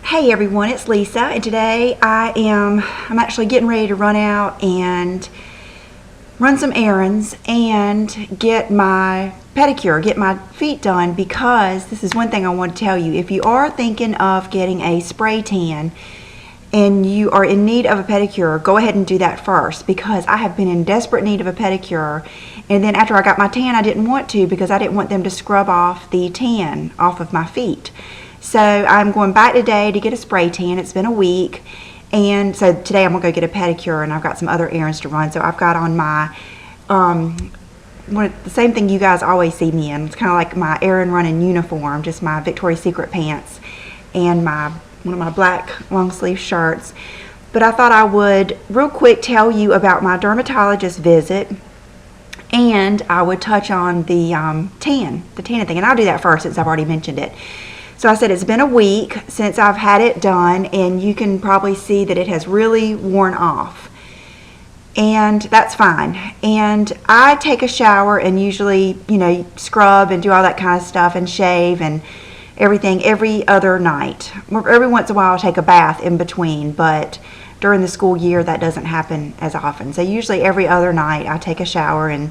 Hey everyone, it's Lisa, and today I'm actually getting ready to run out and run some errands and get my pedicure, get my feet done, because this is one thing I want to tell you. If you are thinking of getting a spray tan and you are in need of a pedicure, go ahead and do that first, because I have been in desperate need of a pedicure, and then after I got my tan I didn't want to, because I didn't want them to scrub off the tan off of my feet. So I'm going back today to get a spray tan. It's been a week, and so today I'm gonna go get a pedicure, and I've got some other errands to run. So I've got on my the same thing you guys always see me in. It's kind of like my errand running uniform, just my Victoria's Secret pants and one of my black long sleeve shirts. But I thought I would real quick tell you about my dermatologist visit, and I would touch on the tanning thing, and I'll do that first since I've already mentioned it. So I said it's been a week since I've had it done, and you can probably see that it has really worn off. And that's fine. And I take a shower and usually, scrub and do all that kind of stuff and shave and everything every other night. Every once in a while I'll take a bath in between, but during the school year that doesn't happen as often. So usually every other night I take a shower and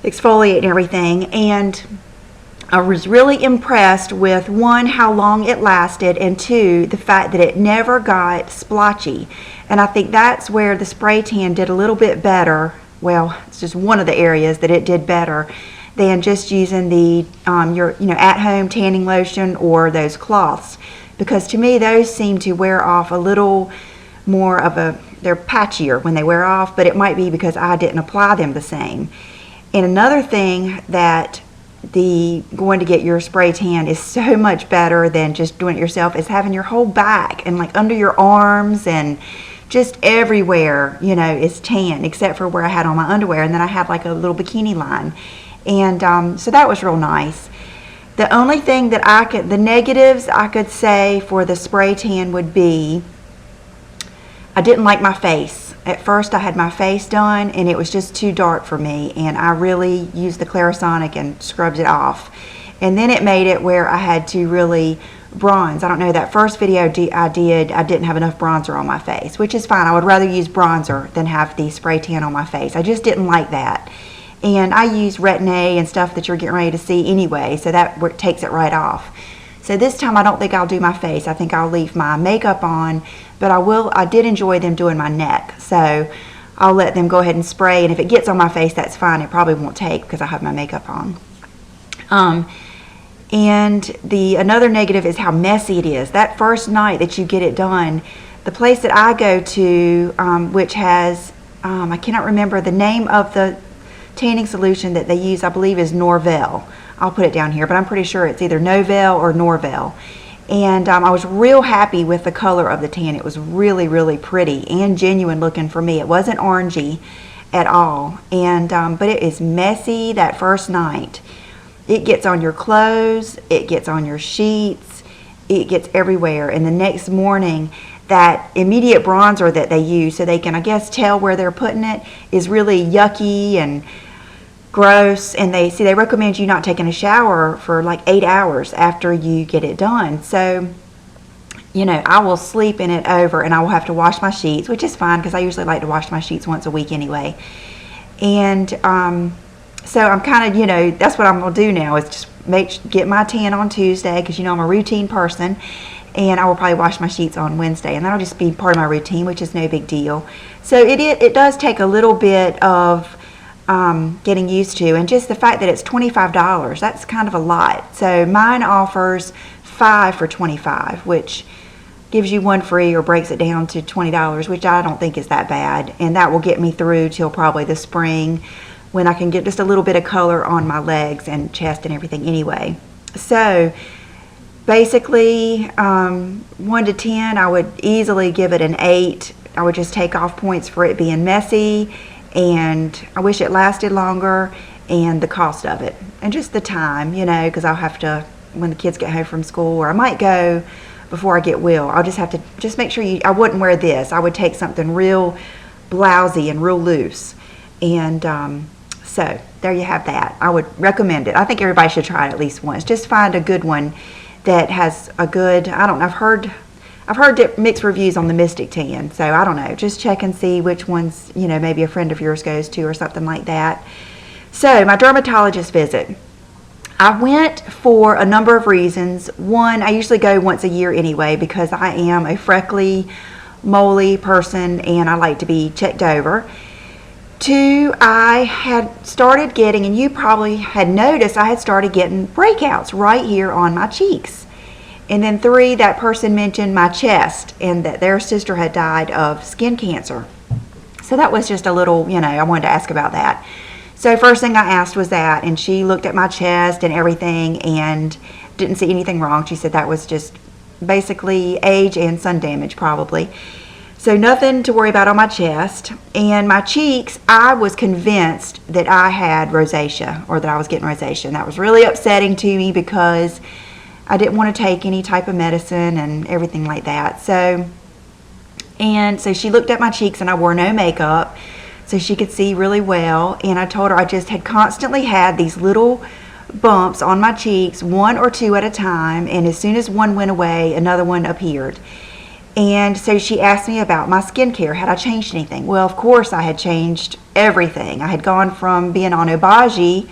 exfoliate and everything. And I was really impressed with, one, how long it lasted, and two, the fact that it never got splotchy. And I think that's where the spray tan did a little bit better. Well, it's just one of the areas that it did better than just using the your at-home tanning lotion or those cloths, because to me those seem to wear off a little more they're patchier when they wear off, but it might be because I didn't apply them the same. And another thing that going to get your spray tan is so much better than just doing it yourself is having your whole back and like under your arms and just everywhere is tan, except for where I had on my underwear, and then I had like a little bikini line. And so that was real nice. The only thing that the negatives I could say for the spray tan would be, I didn't like my face. At first I had my face done and it was just too dark for me, and I really used the Clarisonic and scrubbed it off. And then it made it where I had to really bronze. I don't know, that first video I didn't have enough bronzer on my face, which is fine. I would rather use bronzer than have the spray tan on my face. I just didn't like that. And I use Retin-A and stuff that you're getting ready to see anyway, so that takes it right off. So this time I don't think I'll do my face. I think I'll leave my makeup on, but I did enjoy them doing my neck. So I'll let them go ahead and spray, and if it gets on my face, that's fine. It probably won't take because I have my makeup on. And another negative is how messy it is. That first night that you get it done, the place that I go to, which has, I cannot remember the name of the tanning solution that they use, I believe is Noir. I'll put it down here, but I'm pretty sure it's either Nubile or Noir. And I was real happy with the color of the tan. It was really, really pretty and genuine looking for me. It wasn't orangey at all. And but it is messy that first night. It gets on your clothes, it gets on your sheets, it gets everywhere. And the next morning, that immediate bronzer that they use, so they can, I guess, tell where they're putting it, is really yucky and gross. And they recommend you not taking a shower for like 8 hours after you get it done. So I will sleep in it over, and I will have to wash my sheets, which is fine because I usually like to wash my sheets once a week anyway. And so I'm kind of, that's what I'm gonna do now, is just get my tan on Tuesday, because I'm a routine person, and I will probably wash my sheets on Wednesday, and that'll just be part of my routine, which is no big deal. So it does take a little bit of getting used to, and just the fact that it's $25, that's kind of a lot. So mine offers 5 for $25, which gives you one free or breaks it down to $20, which I don't think is that bad, and that will get me through till probably the spring, when I can get just a little bit of color on my legs and chest and everything anyway. So basically 1 to 10, I would easily give it an 8. I would just take off points for it being messy, and I wish it lasted longer, and the cost of it, and just the time, because I'll have to, when the kids get home from school, or I might go before I get Will. I'll just have to make sure I wouldn't wear this. I would take something real blousy and real loose. And so there you have that. I would recommend it. I think everybody should try it at least once. Just find a good one that has a good, I don't know, I've heard I've heard mixed reviews on the Mystic Tan, so I don't know. Just check and see which ones, you know, maybe a friend of yours goes to or something like that. So, my dermatologist visit. I went for a number of reasons. One, I usually go once a year anyway because I am a freckly, moly person and I like to be checked over. Two, I had started getting, and you probably had noticed, I had started getting breakouts right here on my cheeks. And then three, that person mentioned my chest and that their sister had died of skin cancer. So that was just a little, you know, I wanted to ask about that. So first thing I asked was that, and she looked at my chest and everything and didn't see anything wrong. She said that was just basically age and sun damage probably. So nothing to worry about on my chest. And my cheeks, I was convinced that I had rosacea, or that I was getting rosacea. And that was really upsetting to me because I didn't want to take any type of medicine and everything like that. So she looked at my cheeks and I wore no makeup so she could see really well. And I told her I just had constantly had these little bumps on my cheeks, one or two at a time. And as soon as one went away, another one appeared. And so she asked me about my skincare. Had I changed anything? Well, of course I had changed everything. I had gone from being on Beige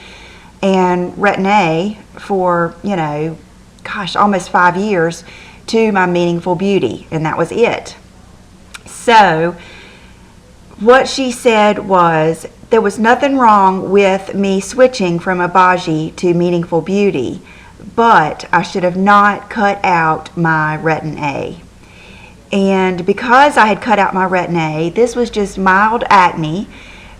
and Retin-A for, you know, gosh, almost 5 years to my Meaningful Beauty, and that was it. So what she said was there was nothing wrong with me switching from Beige to Meaningful Beauty, but I should have not cut out my Retin-A. And because I had cut out my Retin-A, this was just mild acne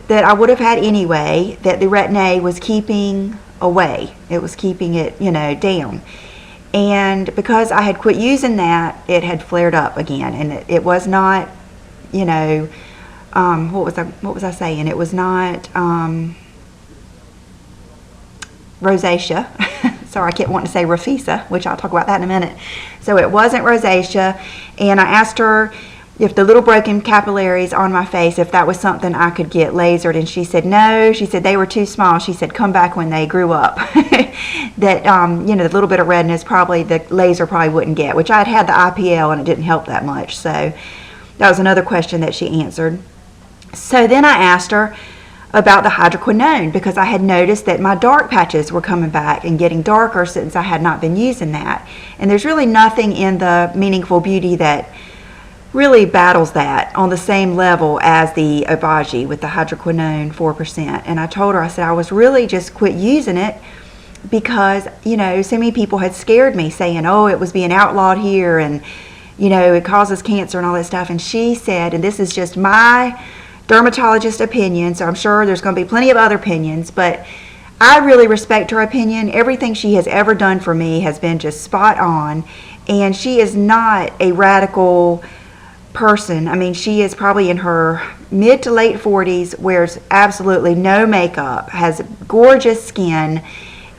that I would have had anyway, that the Retin-A was keeping away. It was keeping it, you know, down. And because I had quit using that, it had flared up again. And it was not, you know, what was I saying? It was not rosacea. Sorry, I kept wanting to say rosacea, which I'll talk about that in a minute. So it wasn't rosacea, and I asked her if the little broken capillaries on my face, if that was something I could get lasered, and she said no. She said they were too small. She said come back when they grew up. That you know, the little bit of redness probably the laser probably wouldn't get, which I had the IPL and it didn't help that much. So that was another question that she answered. So then I asked her about the hydroquinone because I had noticed that my dark patches were coming back and getting darker since I had not been using that. And there's really nothing in the Meaningful Beauty that really battles that on the same level as the Beige with the hydroquinone 4%. And I told her, I said I was really just quit using it because, you know, so many people had scared me saying, oh, it was being outlawed here and, you know, it causes cancer and all that stuff. And she said, and this is just my dermatologist opinion, so I'm sure there's going to be plenty of other opinions, but I really respect her opinion. Everything she has ever done for me has been just spot on, and she is not a radical person. I mean, she is probably in her mid to late 40s, wears absolutely no makeup, has gorgeous skin,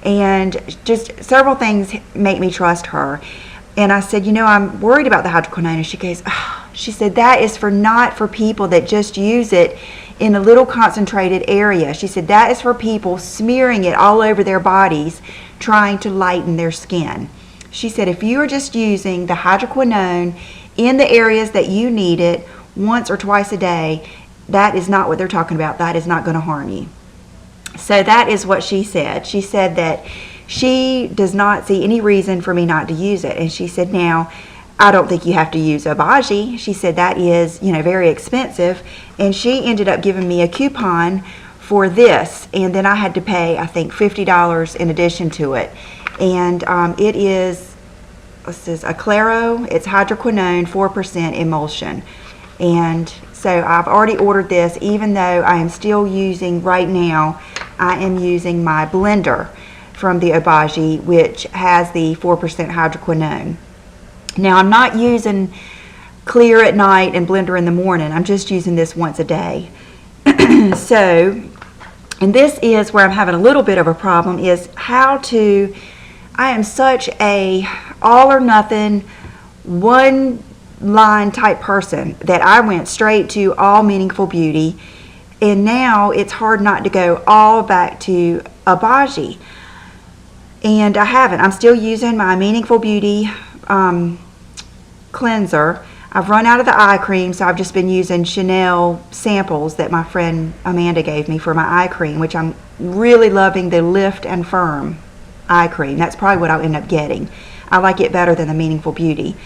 and just several things make me trust her. And I said, you know, I'm worried about the hydroquinone. And she goes, oh, she said, that is not for people that just use it in a little concentrated area. She said, that is for people smearing it all over their bodies, trying to lighten their skin. She said, if you are just using the hydroquinone in the areas that you need it once or twice a day, that is not what they're talking about. That is not going to harm you. So that is what she said. She said that she does not see any reason for me not to use it. And she said, now, I don't think you have to use Beige. She said that is, you know, very expensive. And she ended up giving me a coupon for this. And then I had to pay, I think, $50 in addition to it. And it is, this is a Claro. It's hydroquinone 4% emulsion. And so I've already ordered this, even though I am still using, right now, I am using my blender from the Beige, which has the 4% hydroquinone. Now, I'm not using clear at night and blender in the morning. I'm just using this once a day. So, and this is where I'm having a little bit of a problem, is how to, I am such a all or nothing, one line type person that I went straight to all Meaningful Beauty, and now it's hard not to go all back to Beige. And I haven't. I'm still using my Meaningful Beauty cleanser. I've run out of the eye cream, so I've just been using Chanel samples that my friend Amanda gave me for my eye cream, which I'm really loving the Lift and Firm eye cream. That's probably what I'll end up getting. I like it better than the Meaningful Beauty.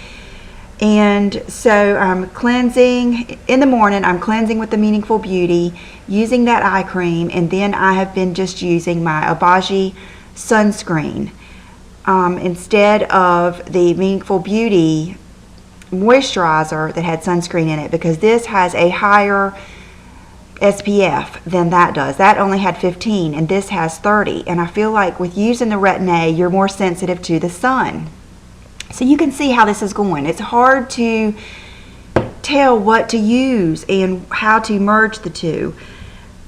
And so I'm cleansing in the morning. I'm cleansing with the Meaningful Beauty, using that eye cream, and then I have been just using my Beige sunscreen instead of the Meaningful Beauty moisturizer that had sunscreen in it, because this has a higher SPF than that does. That only had 15 and this has 30, and I feel like with using the Retin-A you're more sensitive to the sun. So you can see how this is going. It's hard to tell what to use and how to merge the two.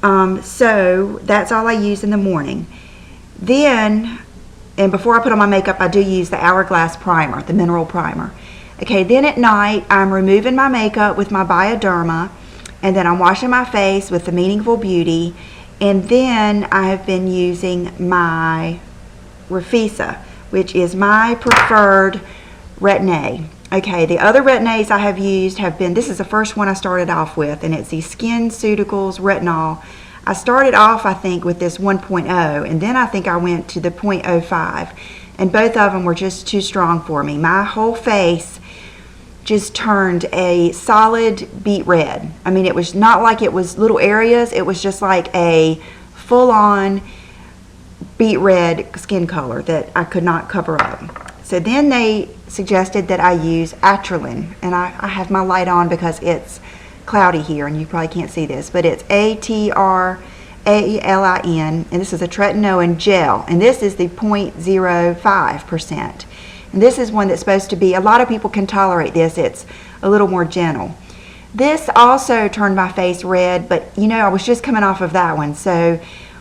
So that's all I use in the morning. Then, and before I put on my makeup, I do use the Hourglass primer, the mineral primer. Okay, then at night, I'm removing my makeup with my Bioderma, and then I'm washing my face with the Meaningful Beauty, and then I have been using my Refisa, which is my preferred Retin-A. Okay, the other Retin-A's I have used have been, this is the first one I started off with, and it's the SkinCeuticals Retinol. I started off, I think, with this 1.0, and then I think I went to the 0.05, and both of them were just too strong for me. My whole face just turned a solid beet red. I mean, it was not like it was little areas, it was just like a full-on beet red skin color that I could not cover up. So then they suggested that I use Atrilin, and I have my light on because it's cloudy here and you probably can't see this, but it's Atralin, and this is a tretinoin gel, and this is the 0.05%. And this is one that's supposed to be, a lot of people can tolerate this, it's a little more gentle. This also turned my face red, but you know, I was just coming off of that one, so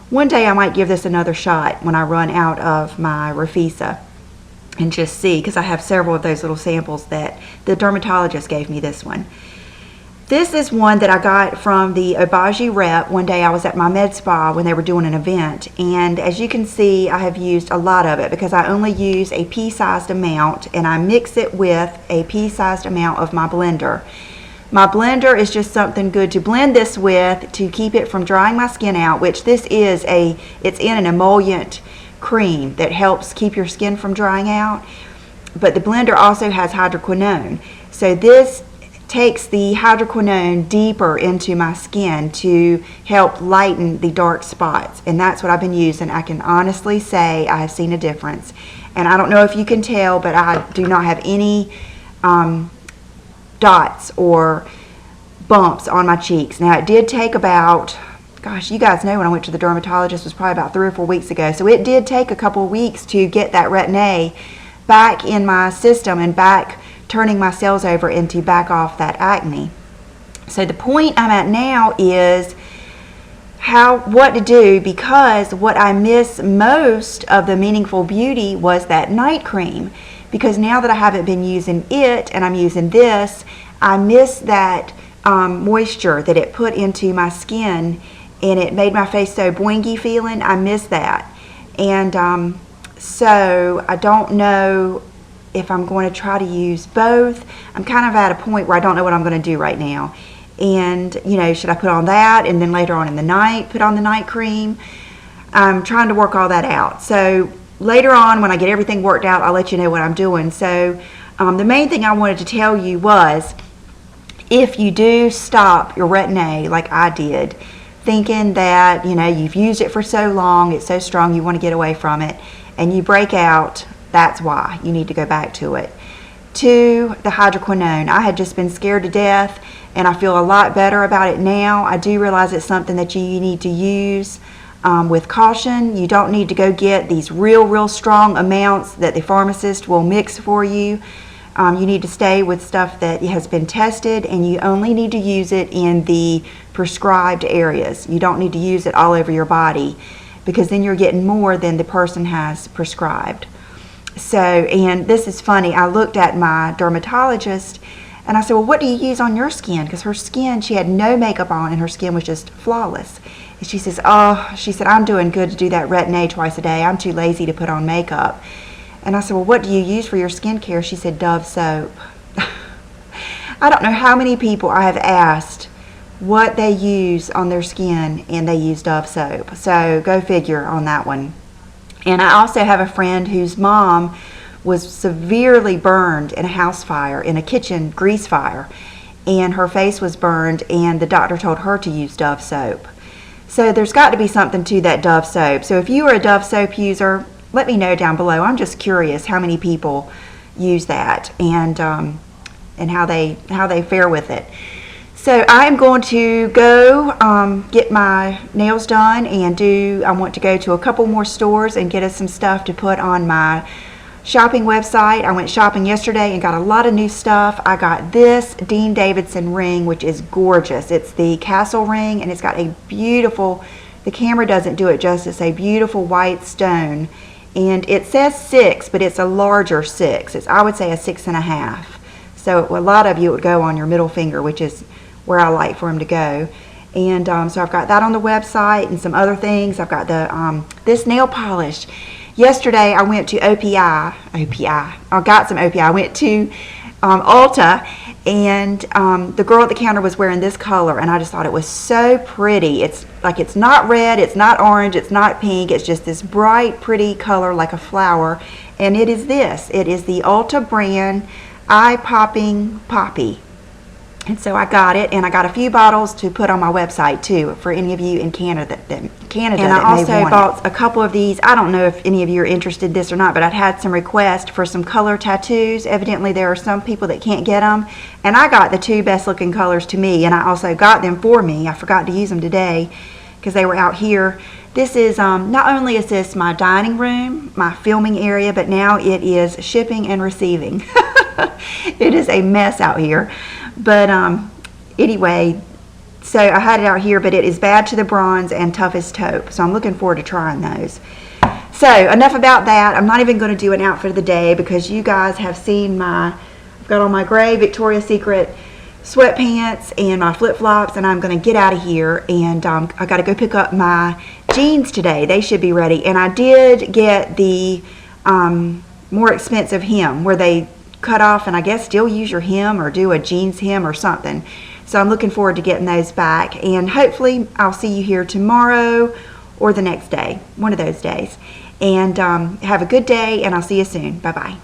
one day I might give this another shot when I run out of my Refisa and just see, because I have several of those little samples that the dermatologist gave me this one. This is one that I got from the Beige rep. One day I was at my med spa when they were doing an event, and as you can see I have used a lot of it because I only use a pea-sized amount, and I mix it with a pea-sized amount of my blender. My blender is just something good to blend this with to keep it from drying my skin out, which this is it's in an emollient cream that helps keep your skin from drying out, but the blender also has hydroquinone, so this takes the hydroquinone deeper into my skin to help lighten the dark spots, and that's what I've been using. I can honestly say I have seen a difference, and I don't know if you can tell, but I do not have any dots or bumps on my cheeks. Now it did take about, gosh, you guys know when I went to the dermatologist was probably about 3 or 4 weeks ago, so it did take a couple of weeks to get that Retin-A back in my system and back turning my cells over and to back off that acne. So the point I'm at now is what to do, because what I miss most of the Meaningful Beauty was that night cream, because now that I haven't been using it and I'm using this, I miss that moisture that it put into my skin, and it made my face so boingy feeling. I miss that, and so I don't know if I'm going to try to use both. I'm kind of at a point where I don't know what I'm going to do right now, and you know, should I put on that and then later on in the night put on the night cream? I'm trying to work all that out, so later on when I get everything worked out I'll let you know what I'm doing. So the main thing I wanted to tell you was, if you do stop your Retin-A like I did, thinking that, you know, you've used it for so long, it's so strong, you want to get away from it, and you break out, that's why you need to go back to it. To the hydroquinone, I had just been scared to death, and I feel a lot better about it now. I do realize it's something that you need to use with caution. You don't need to go get these real strong amounts that the pharmacist will mix for you. You need to stay with stuff that has been tested, and you only need to use it in the prescribed areas. You don't need to use it all over your body, because then you're getting more than the person has prescribed. So, and this is funny, I looked at my dermatologist and I said, well, what do you use on your skin? Because her skin, she had no makeup on and her skin was just flawless. And she says, oh, she said, I'm doing good to do that Retin-A twice a day. I'm too lazy to put on makeup. And I said, well, what do you use for your skincare? She said, Dove soap. I don't know how many people I have asked what they use on their skin, and they use Dove soap. So go figure on that one. And I also have a friend whose mom was severely burned in a house fire, in a kitchen grease fire, and her face was burned, and the doctor told her to use Dove soap. So there's got to be something to that Dove soap. So if you are a Dove soap user, let me know down below. I'm just curious how many people use that, and how they fare with it. So I am going to go get my nails done, and I want to go to a couple more stores and get us some stuff to put on my shopping website. I went shopping yesterday and got a lot of new stuff. I got this Dean Davidson ring, which is gorgeous. It's the Castle ring, and it's got a beautiful, the camera doesn't do it justice, a beautiful white stone. And it says 6, but it's a larger 6. I would say a 6.5. So a lot of you would go on your middle finger, which is where I like for them to go. And so I've got that on the website and some other things. I've got the this nail polish. Yesterday I went to OPI. I got some OPI. I went to Ulta, and the girl at the counter was wearing this color, and I just thought it was so pretty. It's like, it's not red, it's not orange, it's not pink, it's just this bright, pretty color like a flower. And it is this. It is the Ulta brand Eye Popping Poppy. And so I got it, and I got a few bottles to put on my website too, for any of you in Canada and I also bought a couple of these. I don't know if any of you are interested in this or not, but I'd had some requests for some color tattoos. Evidently there are some people that can't get them, and I got the 2 best looking colors to me, and I also got them for me. I forgot to use them today because they were out here. This is, not only is this my dining room, my filming area, but now it is shipping and receiving. It is a mess out here. But anyway, so I had it out here, but it is Bad to the Bronze and Toughest Taupe. So I'm looking forward to trying those. So enough about that. I'm not even going to do an outfit of the day because you guys have seen I've got on my gray Victoria's Secret sweatpants and my flip-flops, and I'm going to get out of here, and I got to go pick up my jeans today. They should be ready. And I did get the more expensive hem where they cut off and I guess still use your hem or do a jeans hem or something. So I'm looking forward to getting those back, and hopefully I'll see you here tomorrow or the next day, one of those days. And have a good day, and I'll see you soon. Bye-bye.